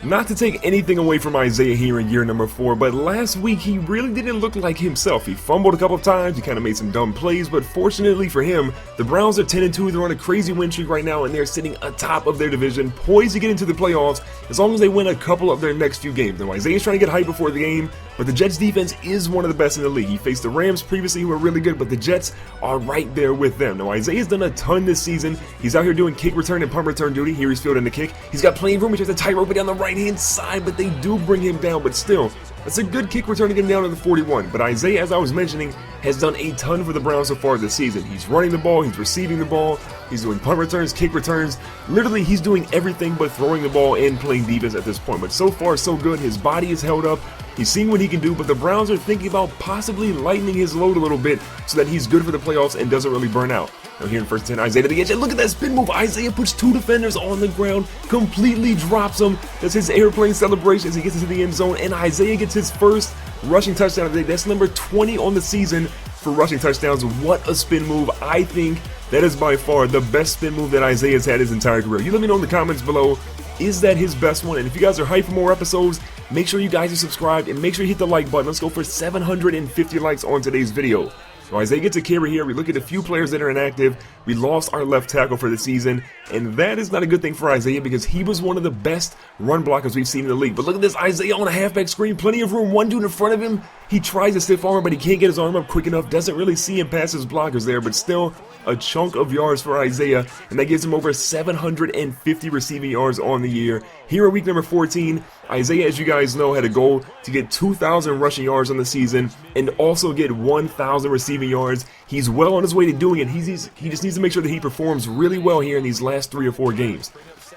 Not to take anything away from Isaiah here in year number 4, but last week he really didn't look like himself. He fumbled a couple of times, he kind of made some dumb plays, but fortunately for him, the Browns are 10-2, they're on a crazy win streak right now, and they're sitting atop of their division, poised to get into the playoffs as long as they win a couple of their next few games. Now Isaiah's trying to get hyped before the game, but the Jets defense is one of the best in the league. He faced the Rams previously who were really good, but the Jets are right there with them. Now Isaiah's done a ton this season. He's out here doing kick return and punt return duty. Here he's fielding the kick. He's got plenty of room. He tries to tightrope it down the right-hand side, but they do bring him down. But still, that's a good kick return to get him down to the 41. But Isaiah, as I was mentioning, has done a ton for the Browns so far this season. He's running the ball, he's receiving the ball, he's doing punt returns, kick returns. Literally, he's doing everything but throwing the ball and playing defense at this point. But so far, so good. His body is held up. He's seeing what he can do, but the Browns are thinking about possibly lightening his load a little bit so that he's good for the playoffs and doesn't really burn out. Now here in first 10, Isaiah to the edge, and look at that spin move. Isaiah puts 2 defenders on the ground, completely drops them. That's his airplane celebration as he gets into the end zone, and Isaiah gets his first rushing touchdown of the day. That's number 20 on the season for rushing touchdowns. What a spin move. I think that is by far the best spin move that Isaiah's had his entire career. You let me know in the comments below, is that his best one? And if you guys are hyped for more episodes, make sure you guys are subscribed and make sure you hit the like button. Let's go for 750 likes on today's video. So Isaiah gets a carry here. We look at a few players that are inactive. We lost our left tackle for the season, and that is not a good thing for Isaiah because he was one of the best run blockers we've seen in the league. But look at this, Isaiah on a halfback screen, plenty of room, one dude in front of him. He tries to stiff arm, but he can't get his arm up quick enough. Doesn't really see him past his blockers there, but still a chunk of yards for Isaiah, and that gives him over 750 receiving yards on the year. Here in week number 14, Isaiah, as you guys know, had a goal to get 2,000 rushing yards on the season and also get 1,000 receiving yards. He's well on his way to doing it. He just needs to make sure that he performs really well here in these last 3 or 4 games.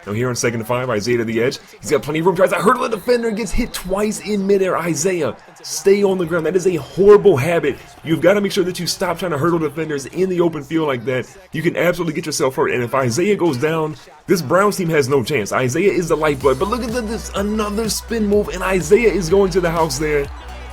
Now here on 2nd and 5, Isaiah to the edge. He's got plenty of room, tries to hurdle a defender and gets hit twice in midair. Isaiah, stay on the ground. That is a horrible habit. You've got to make sure that you stop trying to hurdle defenders in the open field like that. You can absolutely get yourself hurt. And if Isaiah goes down, this Browns team has no chance. Isaiah is the lifeblood. But look at this, another spin move, and Isaiah is going to the house there.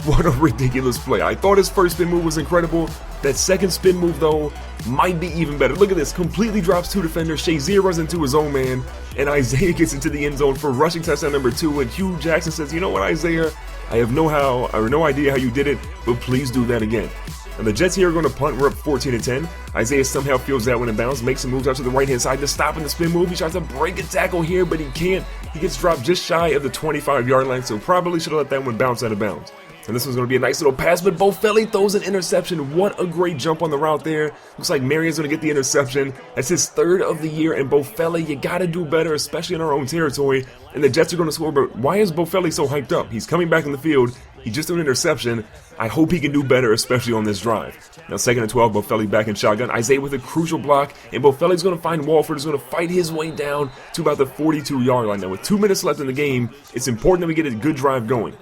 What a ridiculous play. I thought his first spin move was incredible. That second spin move, though, might be even better. Look at this. Completely drops 2 defenders. Shazier runs into his own man. And Isaiah gets into the end zone for rushing touchdown number 2. And Hugh Jackson says, you know what, Isaiah? I have no idea how you did it, but please do that again. And the Jets here are going to punt. We're up 14-10. Isaiah somehow feels that one in bounds. Makes some moves out to the right-hand side to stop in the spin move. He tries to break a tackle here, but he can't. He gets dropped just shy of the 25-yard line, so probably should have let that one bounce out of bounds. And this one's going to be a nice little pass, but Bofelli throws an interception. What a great jump on the route there. Looks like Marion's going to get the interception. That's his 3rd of the year, and Bofelli, you got to do better, especially in our own territory. And the Jets are going to score, but why is Bofelli so hyped up? He's coming back in the field. He just threw an interception. I hope he can do better, especially on this drive. Now 2nd and 12, Bofelli back in shotgun. Isaiah with a crucial block, and Bofelli's going to find Walford. He's going to fight his way down to about the 42-yard line. Now with 2 minutes left in the game, it's important that we get a good drive going.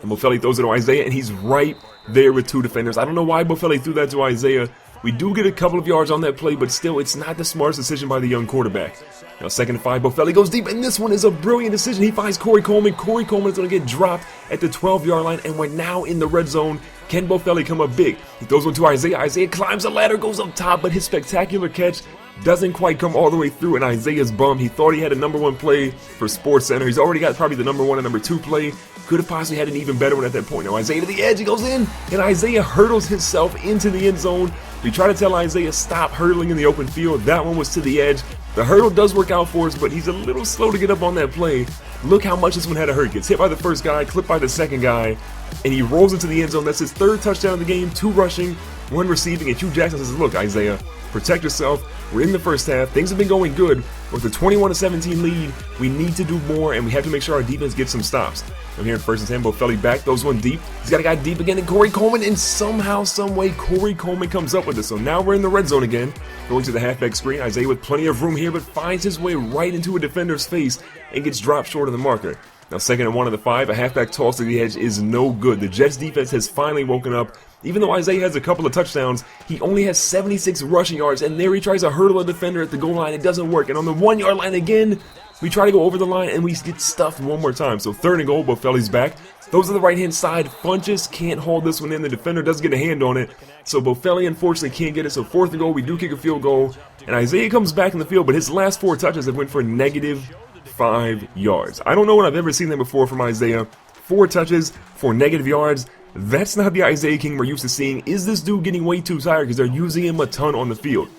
And Bofelli throws it to Isaiah, and he's right there with 2 defenders. I don't know why Bofelli threw that to Isaiah. We do get a couple of yards on that play, but still, it's not the smartest decision by the young quarterback. Now 2nd and 5, Bofelli goes deep, and this one is a brilliant decision. He finds Corey Coleman. Corey Coleman is going to get dropped at the 12-yard line, and we're now in the red zone. Can Bofelli come up big? He throws one to Isaiah. Isaiah climbs the ladder, goes up top, but his spectacular catch doesn't quite come all the way through, and Isaiah's bummed. He thought he had a number 1 play for SportsCenter. He's already got probably the number 1 and number 2 play. Could have possibly had an even better one at that point. Now Isaiah to the edge, he goes in, and Isaiah hurdles himself into the end zone. We try to tell Isaiah stop hurdling in the open field. That one was to the edge. The hurdle does work out for us, but he's a little slow to get up on that play. Look how much this one had to hurt. Gets hit by the first guy, clipped by the second guy, and he rolls into the end zone. That's his 3rd touchdown of the game, 2 rushing, 1 receiving, and Hugh Jackson says, look, Isaiah, protect yourself. We're in the first half. Things have been going good. With the 21-17 lead, we need to do more, and we have to make sure our defense gets some stops. I'm here in 1st and 10. Bofelli back, throws one deep. He's got a guy deep again, and Corey Coleman, and somehow, someway, Corey Coleman comes up with it. So now we're in the red zone again. Going to the halfback screen. Isaiah with plenty of room here, but finds his way right into a defender's face and gets dropped short of the marker. Now 2nd and 1 of the 5, a halfback toss to the edge is no good. The Jets defense has finally woken up. Even though Isaiah has a couple of touchdowns, he only has 76 rushing yards, and there he tries to hurdle a defender at the goal line. It doesn't work, and on the 1-yard line again, we try to go over the line, and we get stuffed one more time. So 3rd and goal, Bofelli's back. Those are the right-hand side. Funches can't hold this one in. The defender does get a hand on it. So Bofelli, unfortunately, can't get it. So 4th and goal, we do kick a field goal. And Isaiah comes back in the field, but his last 4 touches have went for negative 5 yards. I don't know when I've ever seen that before from Isaiah. 4 touches for negative yards. That's not the Isaiah King we're used to seeing. Is this dude getting way too tired because they're using him a ton on the field?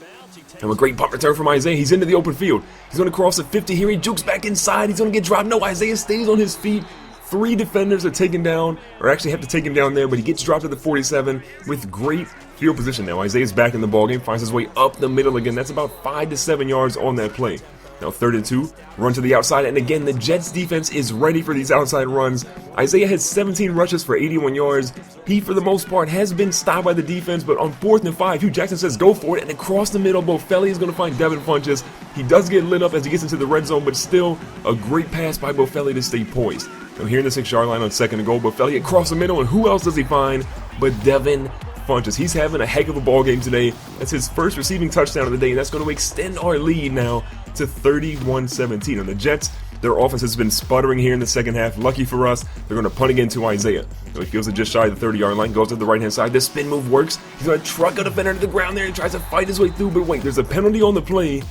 And a great punt return from Isaiah. He's into the open field. He's going to cross at 50 here. He jukes back inside. He's going to get dropped. No, Isaiah stays on his feet. 3 defenders are taken down, or actually have to take him down there, but he gets dropped at the 47 with great field position now. Isaiah's back in the ballgame, finds his way up the middle again. That's about 5 to 7 yards on that play. Now 3rd and 2, run to the outside, and again, the Jets defense is ready for these outside runs. Isaiah has 17 rushes for 81 yards. He, for the most part, has been stopped by the defense, but on 4th and 5, Hugh Jackson says go for it, and across the middle, Bofelli is going to find Devin Funchess. He does get lit up as he gets into the red zone, but still a great pass by Bofelli to stay poised. Now here in the 6-yard line on 2nd and goal, Bofelli across the middle, and who else does he find but Devin Funchess? He's having a heck of a ball game today. That's his first receiving touchdown of the day, and that's going to extend our lead now to 31-17. And the Jets, their offense has been sputtering here in the second half. Lucky for us, they're going to punt again to Isaiah. So he feels it just shy of the 30-yard line, goes to the right-hand side. This spin move works. He's going to truck a defender to the ground there and tries to fight his way through, but wait, there's a penalty on the play.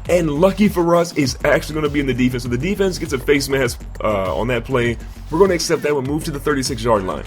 And lucky for us, is actually going to be in the defense. So the defense gets a face mask on that play. We're going to accept that. We'll move to the 36-yard line.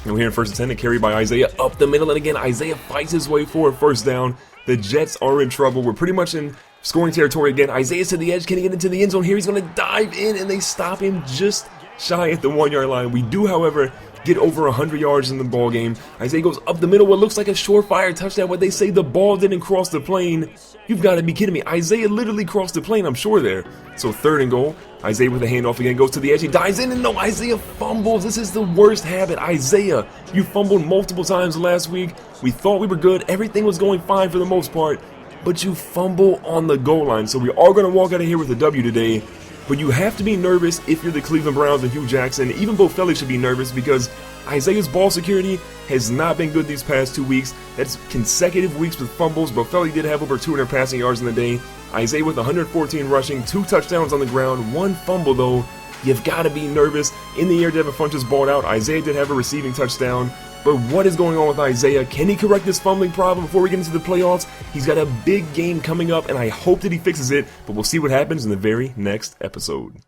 And we're here in 1st and 10, a carry by Isaiah up the middle. And again, Isaiah fights his way for a first down. The Jets are in trouble. We're pretty much in scoring territory again. Isaiah's to the edge. Can he get into the end zone here? He's going to dive in, and they stop him just shy at the 1-yard line. We do, however, get over 100 yards in the ball game. Isaiah goes up the middle, what looks like a surefire touchdown, but they say the ball didn't cross the plane. You've got to be kidding me. Isaiah literally crossed the plane, I'm sure there. So 3rd and goal. Isaiah with a handoff again, goes to the edge. He dives in, and no, Isaiah fumbles. This is the worst habit. Isaiah, you fumbled multiple times last week. We thought we were good. Everything was going fine for the most part, but you fumble on the goal line. So we are going to walk out of here with a W today. But you have to be nervous if you're the Cleveland Browns and Hugh Jackson. Even Bofelli should be nervous because Isaiah's ball security has not been good these past 2 weeks. That's consecutive weeks with fumbles. Bofelli did have over 200 passing yards in the day. Isaiah with 114 rushing, 2 touchdowns on the ground, 1 fumble though. You've got to be nervous. In the air, Devin Funchess balled out. Isaiah did have a receiving touchdown. But what is going on with Isaiah? Can he correct this fumbling problem before we get into the playoffs? He's got a big game coming up, and I hope that he fixes it, but we'll see what happens in the very next episode.